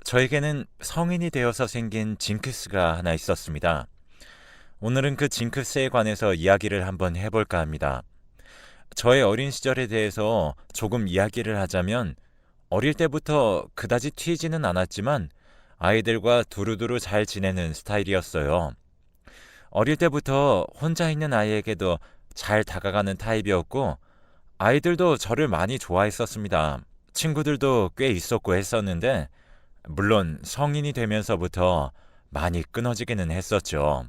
저에게는 성인이 되어서 생긴 징크스가 하나 있었습니다. 오늘은 그 징크스에 관해서 이야기를 한번 해볼까 합니다. 저의 어린 시절에 대해서 조금 이야기를 하자면 어릴 때부터 그다지 튀지는 않았지만 아이들과 두루두루 잘 지내는 스타일이었어요. 어릴 때부터 혼자 있는 아이에게도 잘 다가가는 타입이었고 아이들도 저를 많이 좋아했었습니다. 친구들도 꽤 있었고 했었는데 물론 성인이 되면서부터 많이 끊어지기는 했었죠.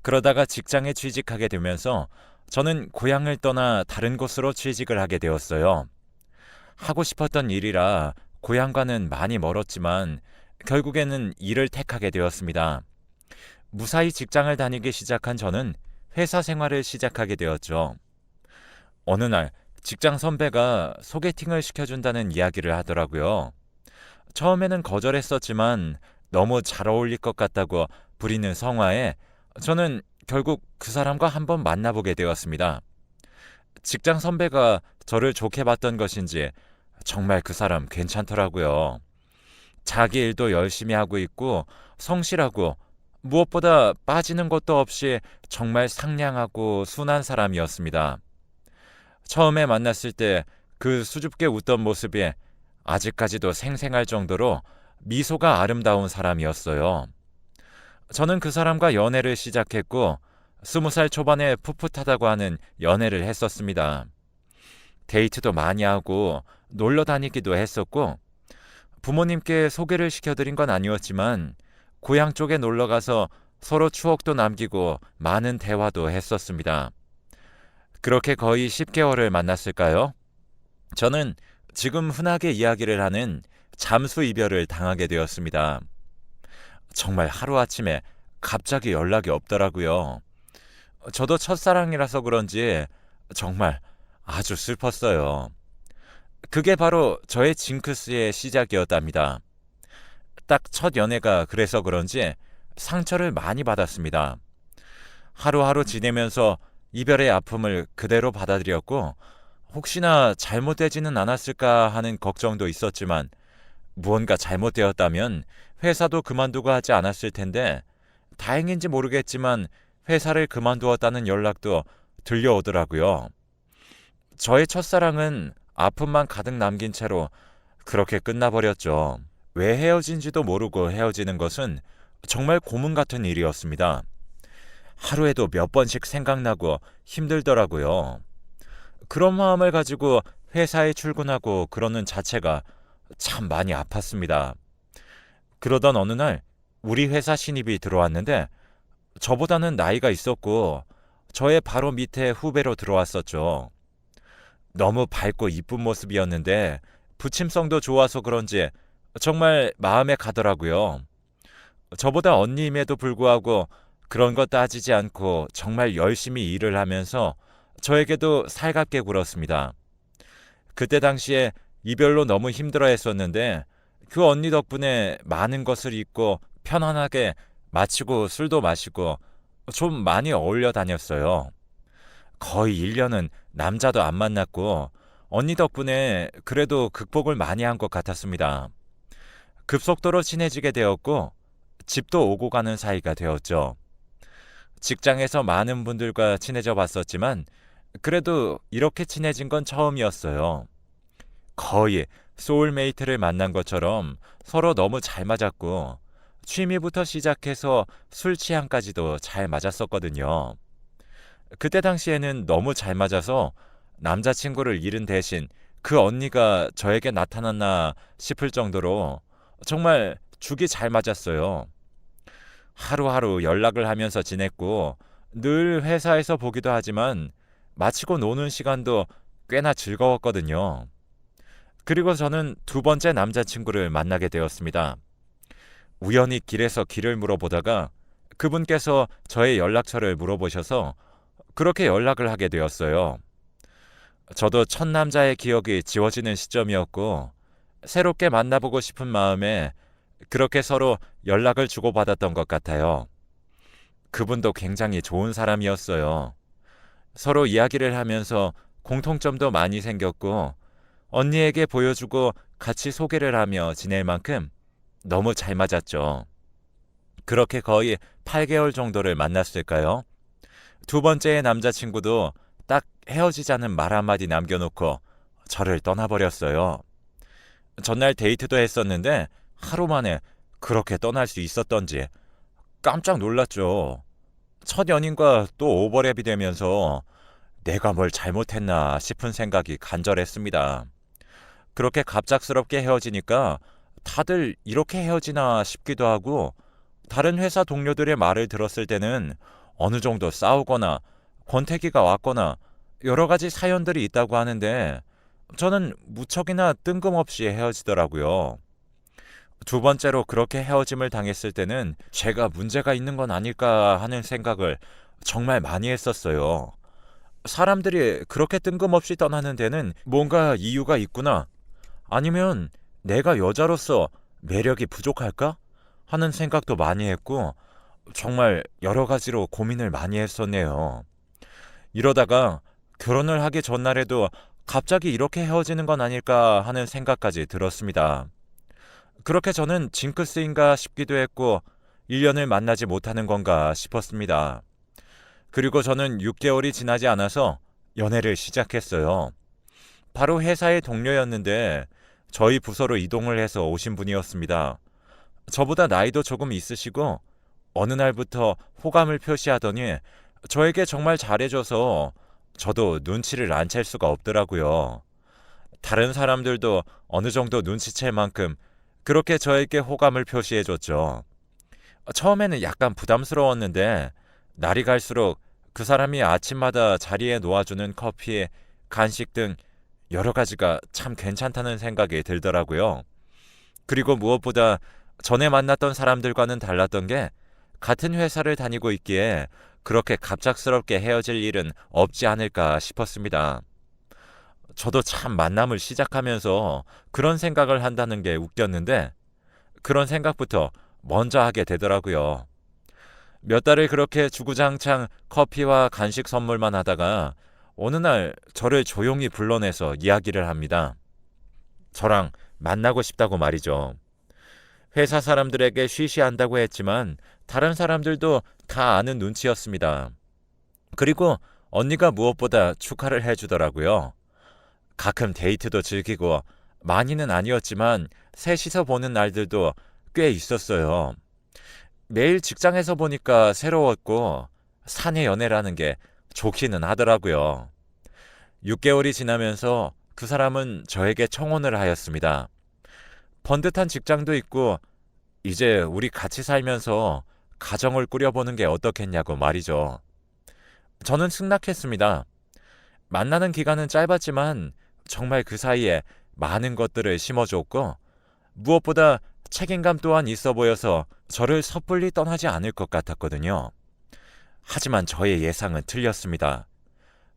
그러다가 직장에 취직하게 되면서 저는 고향을 떠나 다른 곳으로 취직을 하게 되었어요. 하고 싶었던 일이라 고향과는 많이 멀었지만 결국에는 일을 택하게 되었습니다. 무사히 직장을 다니기 시작한 저는 회사 생활을 시작하게 되었죠. 어느 날 직장 선배가 소개팅을 시켜준다는 이야기를 하더라고요. 처음에는 거절했었지만 너무 잘 어울릴 것 같다고 부리는 성화에 저는 결국 그 사람과 한번 만나보게 되었습니다. 직장 선배가 저를 좋게 봤던 것인지 정말 그 사람 괜찮더라고요. 자기 일도 열심히 하고 있고 성실하고 무엇보다 빠지는 것도 없이 정말 상냥하고 순한 사람이었습니다. 처음에 만났을 때 그 수줍게 웃던 모습이 아직까지도 생생할 정도로 미소가 아름다운 사람이었어요. 저는 그 사람과 연애를 시작했고 20살 초반에 풋풋하다고 하는 연애를 했었습니다. 데이트도 많이 하고 놀러 다니기도 했었고 부모님께 소개를 시켜드린 건 아니었지만 고향 쪽에 놀러 가서 서로 추억도 남기고 많은 대화도 했었습니다. 그렇게 거의 10개월을 만났을까요? 저는 지금 흔하게 이야기를 하는 잠수 이별을 당하게 되었습니다. 정말 하루아침에 갑자기 연락이 없더라고요. 저도 첫사랑이라서 그런지 정말 아주 슬펐어요. 그게 바로 저의 징크스의 시작이었답니다. 딱 첫 연애가 그래서 그런지 상처를 많이 받았습니다. 하루하루 지내면서 이별의 아픔을 그대로 받아들였고 혹시나 잘못되지는 않았을까 하는 걱정도 있었지만 무언가 잘못되었다면 회사도 그만두고 하지 않았을 텐데 다행인지 모르겠지만 회사를 그만두었다는 연락도 들려오더라고요. 저의 첫사랑은 아픔만 가득 남긴 채로 그렇게 끝나버렸죠. 왜 헤어진지도 모르고 헤어지는 것은 정말 고문 같은 일이었습니다. 하루에도 몇 번씩 생각나고 힘들더라고요. 그런 마음을 가지고 회사에 출근하고 그러는 자체가 참 많이 아팠습니다. 그러던 어느 날 우리 회사 신입이 들어왔는데 저보다는 나이가 있었고 저의 바로 밑에 후배로 들어왔었죠. 너무 밝고 이쁜 모습이었는데 부침성도 좋아서 그런지 정말 마음에 가더라고요. 저보다 언니임에도 불구하고 그런 거 따지지 않고 정말 열심히 일을 하면서 저에게도 살갑게 굴었습니다. 그때 당시에 이별로 너무 힘들어 했었는데 그 언니 덕분에 많은 것을 잊고 편안하게 마치고 술도 마시고 좀 많이 어울려 다녔어요. 거의 1년은 남자도 안 만났고 언니 덕분에 그래도 극복을 많이 한 것 같았습니다. 급속도로 친해지게 되었고 집도 오고 가는 사이가 되었죠. 직장에서 많은 분들과 친해져 봤었지만 그래도 이렇게 친해진 건 처음이었어요. 거의 소울메이트를 만난 것처럼 서로 너무 잘 맞았고 취미부터 시작해서 술 취향까지도 잘 맞았었거든요. 그때 당시에는 너무 잘 맞아서 남자친구를 잃은 대신 그 언니가 저에게 나타났나 싶을 정도로 정말 죽이 잘 맞았어요. 하루하루 연락을 하면서 지냈고 늘 회사에서 보기도 하지만 마치고 노는 시간도 꽤나 즐거웠거든요. 그리고 저는 두 번째 남자친구를 만나게 되었습니다. 우연히 길에서 길을 물어보다가 그분께서 저의 연락처를 물어보셔서 그렇게 연락을 하게 되었어요. 저도 첫 남자의 기억이 지워지는 시점이었고 새롭게 만나보고 싶은 마음에 그렇게 서로 연락을 주고받았던 것 같아요. 그분도 굉장히 좋은 사람이었어요. 서로 이야기를 하면서 공통점도 많이 생겼고 언니에게 보여주고 같이 소개를 하며 지낼 만큼 너무 잘 맞았죠. 그렇게 거의 8개월 정도를 만났을까요? 두 번째의 남자친구도 딱 헤어지자는 말 한마디 남겨놓고 저를 떠나버렸어요. 전날 데이트도 했었는데 하루 만에 그렇게 떠날 수 있었던지 깜짝 놀랐죠. 첫 연인과 또 오버랩이 되면서 내가 뭘 잘못했나 싶은 생각이 간절했습니다. 그렇게 갑작스럽게 헤어지니까 다들 이렇게 헤어지나 싶기도 하고, 다른 회사 동료들의 말을 들었을 때는 어느 정도 싸우거나 권태기가 왔거나 여러 가지 사연들이 있다고 하는데, 저는 무척이나 뜬금없이 헤어지더라고요. 두 번째로 그렇게 헤어짐을 당했을 때는 제가 문제가 있는 건 아닐까 하는 생각을 정말 많이 했었어요. 사람들이 그렇게 뜬금없이 떠나는 데는 뭔가 이유가 있구나. 아니면 내가 여자로서 매력이 부족할까? 하는 생각도 많이 했고, 정말 여러 가지로 고민을 많이 했었네요. 이러다가 결혼을 하기 전날에도 갑자기 이렇게 헤어지는 건 아닐까 하는 생각까지 들었습니다. 그렇게 저는 징크스인가 싶기도 했고, 1년을 만나지 못하는 건가 싶었습니다. 그리고 저는 6개월이 지나지 않아서 연애를 시작했어요. 바로 회사의 동료였는데 저희 부서로 이동을 해서 오신 분이었습니다. 저보다 나이도 조금 있으시고 어느 날부터 호감을 표시하더니 저에게 정말 잘해줘서 저도 눈치를 안 챌 수가 없더라고요. 다른 사람들도 어느 정도 눈치챌 만큼 그렇게 저에게 호감을 표시해줬죠. 처음에는 약간 부담스러웠는데 날이 갈수록 그 사람이 아침마다 자리에 놓아주는 커피, 간식 등 여러 가지가 참 괜찮다는 생각이 들더라고요. 그리고 무엇보다 전에 만났던 사람들과는 달랐던 게 같은 회사를 다니고 있기에 그렇게 갑작스럽게 헤어질 일은 없지 않을까 싶었습니다. 저도 참 만남을 시작하면서 그런 생각을 한다는 게 웃겼는데 그런 생각부터 먼저 하게 되더라고요. 몇 달을 그렇게 주구장창 커피와 간식 선물만 하다가 어느 날 저를 조용히 불러내서 이야기를 합니다. 저랑 만나고 싶다고 말이죠. 회사 사람들에게 쉬쉬한다고 했지만 다른 사람들도 다 아는 눈치였습니다. 그리고 언니가 무엇보다 축하를 해주더라고요. 가끔 데이트도 즐기고 많이는 아니었지만 셋이서 보는 날들도 꽤 있었어요. 매일 직장에서 보니까 새로웠고 사내 연애라는 게 좋기는 하더라고요. 6개월이 지나면서 그 사람은 저에게 청혼을 하였습니다. 번듯한 직장도 있고 이제 우리 같이 살면서 가정을 꾸려보는 게 어떻겠냐고 말이죠. 저는 승낙했습니다. 만나는 기간은 짧았지만 정말 그 사이에 많은 것들을 심어줬고 무엇보다 책임감 또한 있어 보여서 저를 섣불리 떠나지 않을 것 같았거든요. 하지만 저의 예상은 틀렸습니다.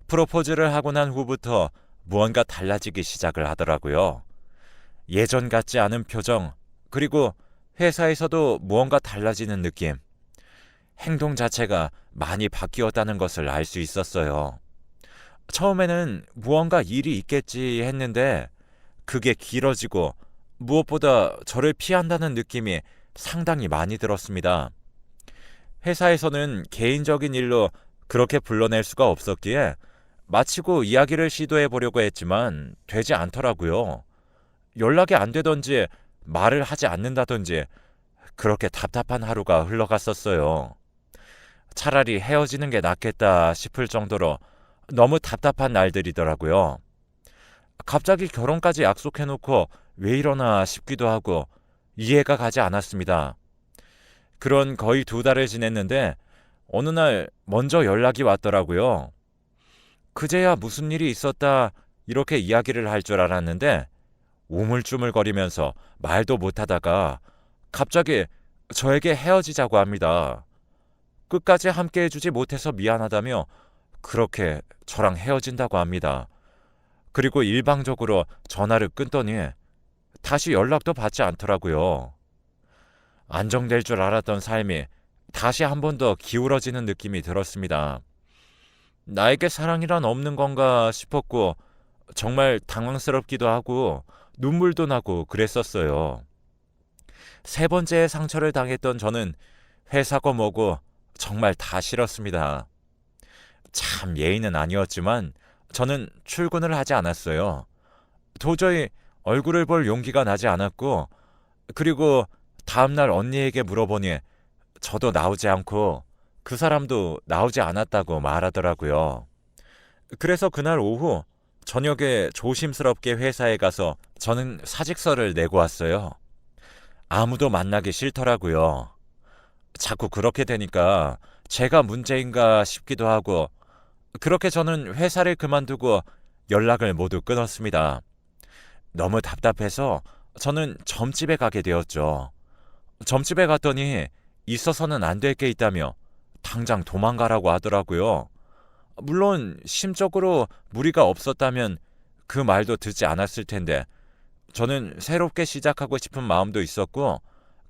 프로포즈를 하고 난 후부터 무언가 달라지기 시작을 하더라고요. 예전 같지 않은 표정, 그리고 회사에서도 무언가 달라지는 느낌. 행동 자체가 많이 바뀌었다는 것을 알 수 있었어요. 처음에는 무언가 일이 있겠지 했는데 그게 길어지고 무엇보다 저를 피한다는 느낌이 상당히 많이 들었습니다. 회사에서는 개인적인 일로 그렇게 불러낼 수가 없었기에 마치고 이야기를 시도해 보려고 했지만 되지 않더라고요. 연락이 안 되던지 말을 하지 않는다던지 그렇게 답답한 하루가 흘러갔었어요. 차라리 헤어지는 게 낫겠다 싶을 정도로 너무 답답한 날들이더라고요. 갑자기 결혼까지 약속해놓고 왜 이러나 싶기도 하고 이해가 가지 않았습니다. 그런 거의 2달을 지냈는데 어느 날 먼저 연락이 왔더라고요. 그제야 무슨 일이 있었다 이렇게 이야기를 할 줄 알았는데 우물쭈물거리면서 말도 못하다가 갑자기 저에게 헤어지자고 합니다. 끝까지 함께 해주지 못해서 미안하다며 그렇게 저랑 헤어진다고 합니다. 그리고 일방적으로 전화를 끊더니 다시 연락도 받지 않더라고요. 안정될 줄 알았던 삶이 다시 한 번 더 기울어지는 느낌이 들었습니다. 나에게 사랑이란 없는 건가 싶었고 정말 당황스럽기도 하고 눈물도 나고 그랬었어요. 세 번째 상처를 당했던 저는 회사고 뭐고 정말 다 싫었습니다. 참 예의는 아니었지만 저는 출근을 하지 않았어요. 도저히 얼굴을 볼 용기가 나지 않았고, 그리고 다음날 언니에게 물어보니 저도 나오지 않고 그 사람도 나오지 않았다고 말하더라고요. 그래서 그날 오후 저녁에 조심스럽게 회사에 가서 저는 사직서를 내고 왔어요. 아무도 만나기 싫더라고요. 자꾸 그렇게 되니까 제가 문제인가 싶기도 하고, 그렇게 저는 회사를 그만두고 연락을 모두 끊었습니다. 너무 답답해서 저는 점집에 가게 되었죠. 점집에 갔더니 있어서는 안 될 게 있다며 당장 도망가라고 하더라고요. 물론 심적으로 무리가 없었다면 그 말도 듣지 않았을 텐데, 저는 새롭게 시작하고 싶은 마음도 있었고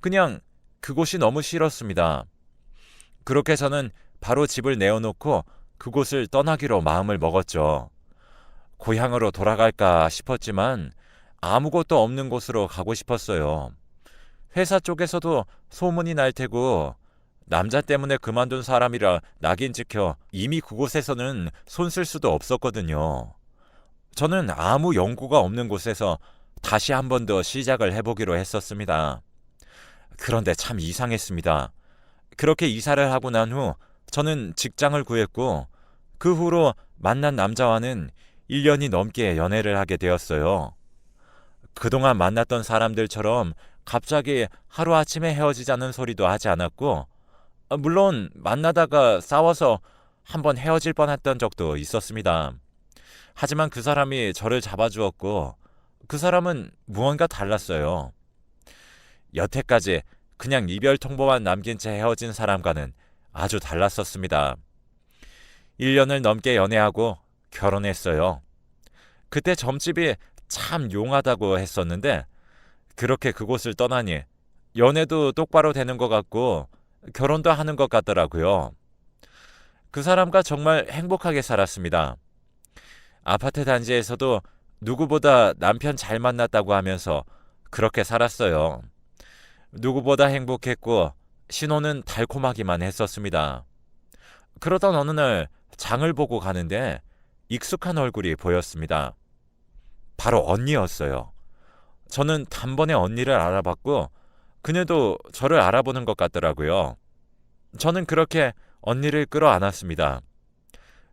그냥 그곳이 너무 싫었습니다. 그렇게 저는 바로 집을 내어놓고 그곳을 떠나기로 마음을 먹었죠. 고향으로 돌아갈까 싶었지만 아무것도 없는 곳으로 가고 싶었어요. 회사 쪽에서도 소문이 날 테고 남자 때문에 그만둔 사람이라 낙인 찍혀 이미 그곳에서는 손 쓸 수도 없었거든요. 저는 아무 연고가 없는 곳에서 다시 한 번 더 시작을 해보기로 했었습니다. 그런데 참 이상했습니다. 그렇게 이사를 하고 난 후 저는 직장을 구했고, 그 후로 만난 남자와는 1년이 넘게 연애를 하게 되었어요. 그동안 만났던 사람들처럼 갑자기 하루아침에 헤어지자는 소리도 하지 않았고, 물론 만나다가 싸워서 한번 헤어질 뻔했던 적도 있었습니다. 하지만 그 사람이 저를 잡아주었고 그 사람은 무언가 달랐어요. 여태까지 그냥 이별 통보만 남긴 채 헤어진 사람과는 아주 달랐었습니다. 1년을 넘게 연애하고 결혼했어요. 그때 점집이 참 용하다고 했었는데 그렇게 그곳을 떠나니 연애도 똑바로 되는 것 같고 결혼도 하는 것 같더라고요. 그 사람과 정말 행복하게 살았습니다. 아파트 단지에서도 누구보다 남편 잘 만났다고 하면서 그렇게 살았어요. 누구보다 행복했고 신혼은 달콤하기만 했었습니다. 그러던 어느 날 장을 보고 가는데 익숙한 얼굴이 보였습니다. 바로 언니였어요. 저는 단번에 언니를 알아봤고 그녀도 저를 알아보는 것 같더라고요. 저는 그렇게 언니를 끌어안았습니다.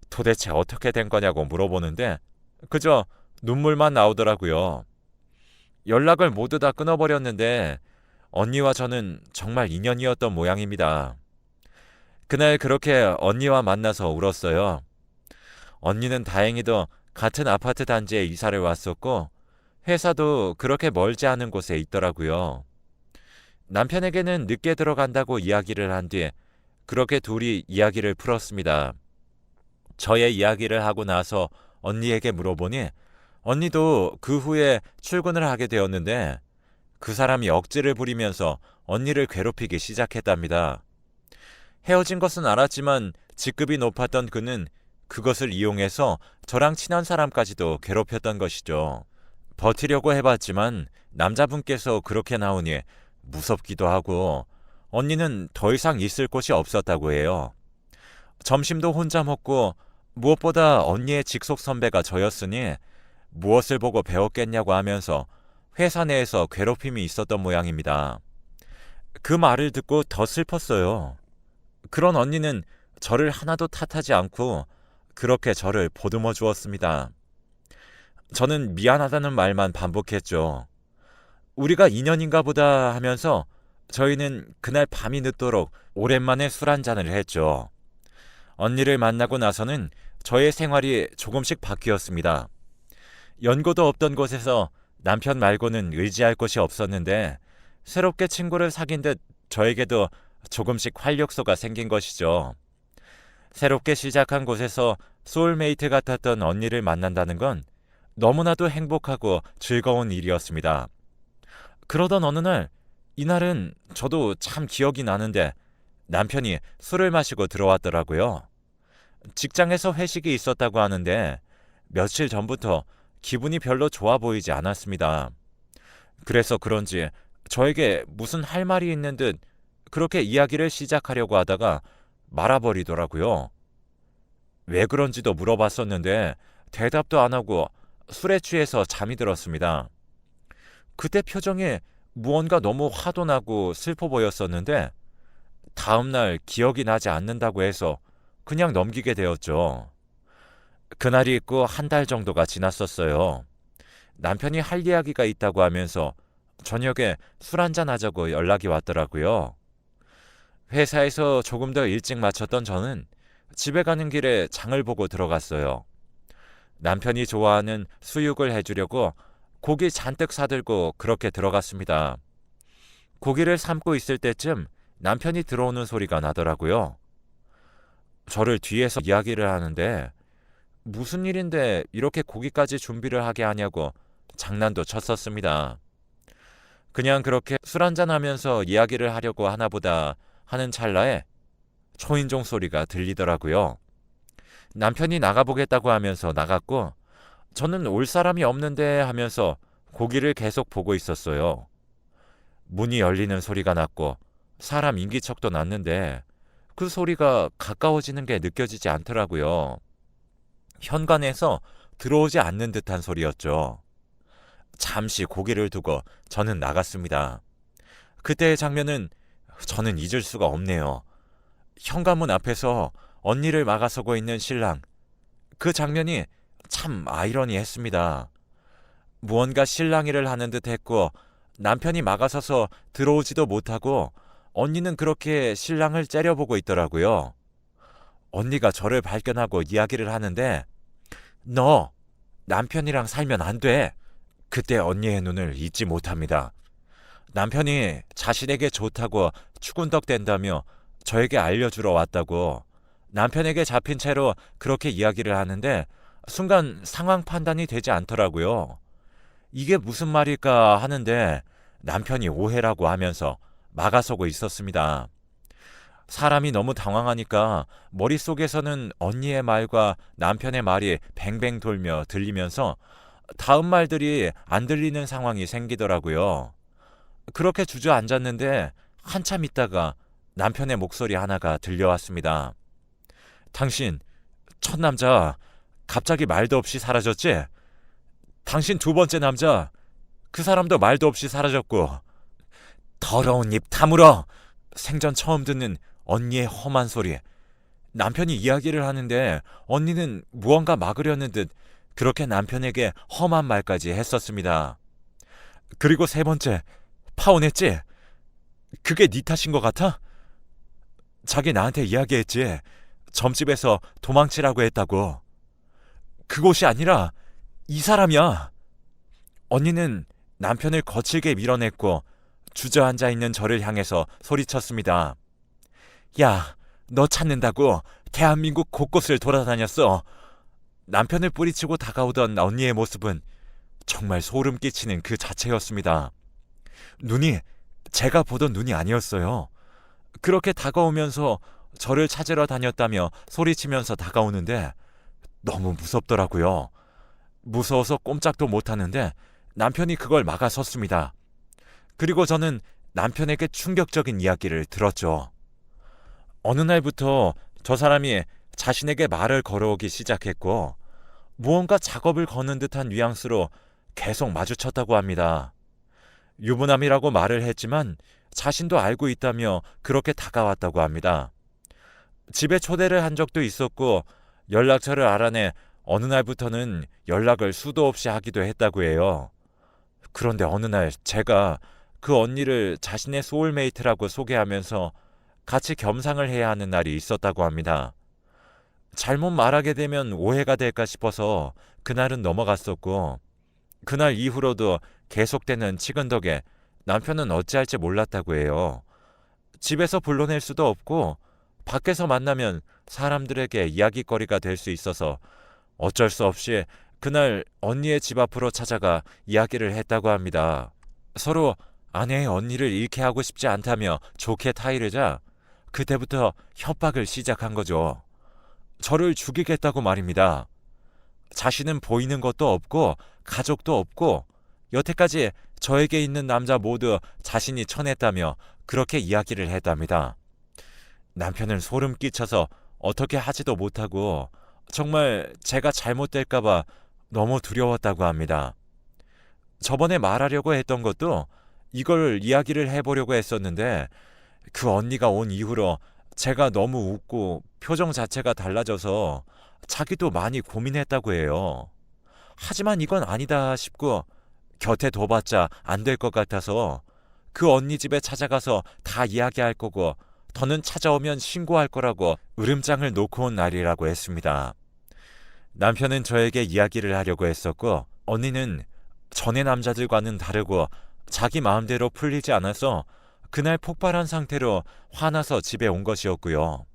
도대체 어떻게 된 거냐고 물어보는데 그저 눈물만 나오더라고요. 연락을 모두 다 끊어버렸는데 언니와 저는 정말 인연이었던 모양입니다. 그날 그렇게 언니와 만나서 울었어요. 언니는 다행히도 같은 아파트 단지에 이사를 왔었고 회사도 그렇게 멀지 않은 곳에 있더라고요. 남편에게는 늦게 들어간다고 이야기를 한 뒤 그렇게 둘이 이야기를 풀었습니다. 저의 이야기를 하고 나서 언니에게 물어보니 언니도 그 후에 출근을 하게 되었는데 그 사람이 억지를 부리면서 언니를 괴롭히기 시작했답니다. 헤어진 것은 알았지만 직급이 높았던 그는 그것을 이용해서 저랑 친한 사람까지도 괴롭혔던 것이죠. 버티려고 해봤지만 남자분께서 그렇게 나오니 무섭기도 하고 언니는 더 이상 있을 곳이 없었다고 해요. 점심도 혼자 먹고 무엇보다 언니의 직속 선배가 저였으니 무엇을 보고 배웠겠냐고 하면서 회사 내에서 괴롭힘이 있었던 모양입니다. 그 말을 듣고 더 슬펐어요. 그런 언니는 저를 하나도 탓하지 않고 그렇게 저를 보듬어 주었습니다. 저는 미안하다는 말만 반복했죠. 우리가 인연인가 보다 하면서 저희는 그날 밤이 늦도록 오랜만에 술 한잔을 했죠. 언니를 만나고 나서는 저의 생활이 조금씩 바뀌었습니다. 연고도 없던 곳에서 남편 말고는 의지할 곳이 없었는데 새롭게 친구를 사귄 듯 저에게도 조금씩 활력소가 생긴 것이죠. 새롭게 시작한 곳에서 소울메이트 같았던 언니를 만난다는 건 너무나도 행복하고 즐거운 일이었습니다. 그러던 어느 날, 이날은 저도 참 기억이 나는데 남편이 술을 마시고 들어왔더라고요. 직장에서 회식이 있었다고 하는데 며칠 전부터 기분이 별로 좋아 보이지 않았습니다. 그래서 그런지 저에게 무슨 할 말이 있는 듯 그렇게 이야기를 시작하려고 하다가 말아버리더라고요. 왜 그런지도 물어봤었는데 대답도 안 하고 술에 취해서 잠이 들었습니다. 그때 표정에 무언가 너무 화도 나고 슬퍼 보였었는데 다음날 기억이 나지 않는다고 해서 그냥 넘기게 되었죠. 그날이 있고 한 달 정도가 지났었어요. 남편이 할 이야기가 있다고 하면서 저녁에 술 한잔 하자고 연락이 왔더라고요. 회사에서 조금 더 일찍 마쳤던 저는 집에 가는 길에 장을 보고 들어갔어요. 남편이 좋아하는 수육을 해주려고 고기 잔뜩 사들고 그렇게 들어갔습니다. 고기를 삶고 있을 때쯤 남편이 들어오는 소리가 나더라고요. 저를 뒤에서 이야기를 하는데 무슨 일인데 이렇게 고기까지 준비를 하게 하냐고 장난도 쳤었습니다. 그냥 그렇게 술 한잔 하면서 이야기를 하려고 하나 보다 하는 찰나에 초인종 소리가 들리더라고요. 남편이 나가보겠다고 하면서 나갔고 저는 올 사람이 없는데 하면서 고기를 계속 보고 있었어요. 문이 열리는 소리가 났고 사람 인기척도 났는데 그 소리가 가까워지는 게 느껴지지 않더라고요. 현관에서 들어오지 않는 듯한 소리였죠. 잠시 고개를 두고 저는 나갔습니다. 그때의 장면은 저는 잊을 수가 없네요. 현관문 앞에서 언니를 막아서고 있는 신랑. 그 장면이 참 아이러니했습니다. 무언가 실랑이를 하는 듯 했고 남편이 막아서서 들어오지도 못하고 언니는 그렇게 신랑을 째려보고 있더라고요. 언니가 저를 발견하고 이야기를 하는데 너 남편이랑 살면 안 돼. 그때 언니의 눈을 잊지 못합니다. 남편이 자신에게 좋다고 추근덕댄다며 저에게 알려주러 왔다고 남편에게 잡힌 채로 그렇게 이야기를 하는데 순간 상황 판단이 되지 않더라고요. 이게 무슨 말일까 하는데 남편이 오해라고 하면서 막아서고 있었습니다. 사람이 너무 당황하니까 머릿속에서는 언니의 말과 남편의 말이 뱅뱅 돌며 들리면서 다음 말들이 안 들리는 상황이 생기더라고요. 그렇게 주저앉았는데 한참 있다가 남편의 목소리 하나가 들려왔습니다. 당신 첫 남자 갑자기 말도 없이 사라졌지? 당신 두 번째 남자 그 사람도 말도 없이 사라졌고 더러운 입 다물어. 생전 처음 듣는 언니의 험한 소리. 남편이 이야기를 하는데 언니는 무언가 막으려는 듯 그렇게 남편에게 험한 말까지 했었습니다. 그리고 세 번째, 파혼했지? 그게 네 탓인 것 같아? 자기 나한테 이야기했지. 점집에서 도망치라고 했다고. 그곳이 아니라 이 사람이야. 언니는 남편을 거칠게 밀어냈고 주저앉아 있는 저를 향해서 소리쳤습니다. 야, 너 찾는다고 대한민국 곳곳을 돌아다녔어. 남편을 뿌리치고 다가오던 언니의 모습은 정말 소름 끼치는 그 자체였습니다. 눈이 제가 보던 눈이 아니었어요. 그렇게 다가오면서 저를 찾으러 다녔다며 소리치면서 다가오는데 너무 무섭더라고요. 무서워서 꼼짝도 못하는데 남편이 그걸 막아섰습니다. 그리고 저는 남편에게 충격적인 이야기를 들었죠. 어느 날부터 저 사람이 자신에게 말을 걸어오기 시작했고 무언가 작업을 거는 듯한 뉘앙스로 계속 마주쳤다고 합니다. 유부남이라고 말을 했지만 자신도 알고 있다며 그렇게 다가왔다고 합니다. 집에 초대를 한 적도 있었고 연락처를 알아내 어느 날부터는 연락을 수도 없이 하기도 했다고 해요. 그런데 어느 날 제가 그 언니를 자신의 소울메이트라고 소개하면서 같이 겸상을 해야 하는 날이 있었다고 합니다. 잘못 말하게 되면 오해가 될까 싶어서 그날은 넘어갔었고 그날 이후로도 계속되는 치근덕에 남편은 어찌할지 몰랐다고 해요. 집에서 불러낼 수도 없고 밖에서 만나면 사람들에게 이야기거리가 될 수 있어서 어쩔 수 없이 그날 언니의 집 앞으로 찾아가 이야기를 했다고 합니다. 서로 아내의 언니를 잃게 하고 싶지 않다며 좋게 타이르자 그때부터 협박을 시작한 거죠. 저를 죽이겠다고 말입니다. 자신은 보이는 것도 없고 가족도 없고 여태까지 저에게 있는 남자 모두 자신이 쳐냈다며 그렇게 이야기를 했답니다. 남편은 소름 끼쳐서 어떻게 하지도 못하고 정말 제가 잘못될까봐 너무 두려웠다고 합니다. 저번에 말하려고 했던 것도 이걸 이야기를 해보려고 했었는데 그 언니가 온 이후로 제가 너무 웃고 표정 자체가 달라져서 자기도 많이 고민했다고 해요. 하지만 이건 아니다 싶고 곁에 둬봤자 안 될 것 같아서 그 언니 집에 찾아가서 다 이야기할 거고 더는 찾아오면 신고할 거라고 으름장을 놓고 온 날이라고 했습니다. 남편은 저에게 이야기를 하려고 했었고 언니는 전의 남자들과는 다르고 자기 마음대로 풀리지 않아서 그날 폭발한 상태로 화나서 집에 온 것이었고요.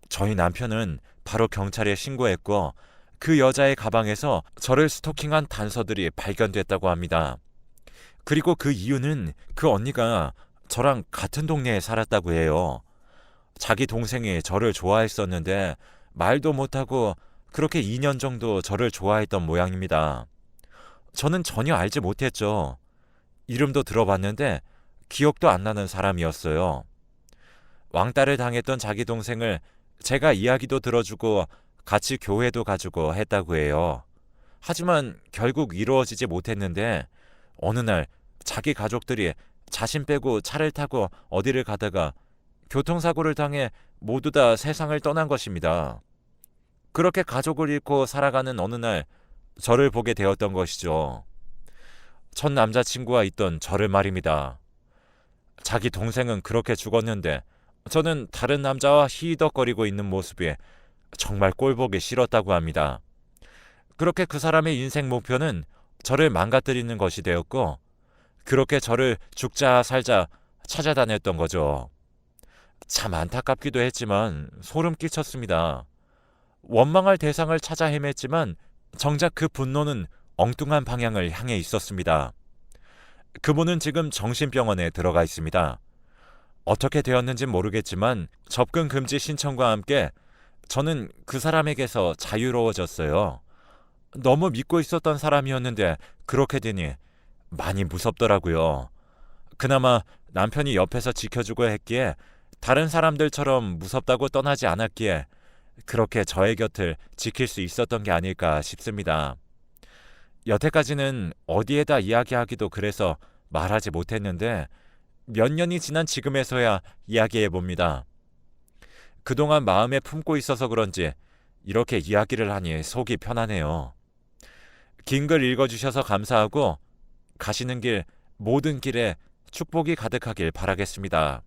저희 남편은 바로 경찰에 신고했고 그 여자의 가방에서 저를 스토킹한 단서들이 발견됐다고 합니다. 그리고 그 이유는 그 언니가 저랑 같은 동네에 살았다고 해요. 자기 동생이 저를 좋아했었는데 말도 못하고 그렇게 2년 정도 저를 좋아했던 모양입니다. 저는 전혀 알지 못했죠. 이름도 들어봤는데 기억도 안 나는 사람이었어요. 왕따를 당했던 자기 동생을 제가 이야기도 들어주고 같이 교회도 가지고 했다고 해요. 하지만 결국 이루어지지 못했는데 어느 날 자기 가족들이 자신 빼고 차를 타고 어디를 가다가 교통사고를 당해 모두 다 세상을 떠난 것입니다. 그렇게 가족을 잃고 살아가는 어느 날 저를 보게 되었던 것이죠. 첫 남자친구와 있던 저를 말입니다. 자기 동생은 그렇게 죽었는데 저는 다른 남자와 히히덕거리고 있는 모습이 정말 꼴보기 싫었다고 합니다. 그렇게 그 사람의 인생 목표는 저를 망가뜨리는 것이 되었고 그렇게 저를 죽자 살자 찾아다녔던 거죠. 참 안타깝기도 했지만 소름 끼쳤습니다. 원망할 대상을 찾아 헤맸지만 정작 그 분노는 엉뚱한 방향을 향해 있었습니다. 그분은 지금 정신병원에 들어가 있습니다. 어떻게 되었는지 모르겠지만 접근 금지 신청과 함께 저는 그 사람에게서 자유로워졌어요. 너무 믿고 있었던 사람이었는데 그렇게 되니 많이 무섭더라고요. 그나마 남편이 옆에서 지켜주고 했기에 다른 사람들처럼 무섭다고 떠나지 않았기에 그렇게 저의 곁을 지킬 수 있었던 게 아닐까 싶습니다. 여태까지는 어디에다 이야기하기도 그래서 말하지 못했는데 몇 년이 지난 지금에서야 이야기해 봅니다. 그동안 마음에 품고 있어서 그런지 이렇게 이야기를 하니 속이 편하네요. 긴 글 읽어주셔서 감사하고 가시는 길 모든 길에 축복이 가득하길 바라겠습니다.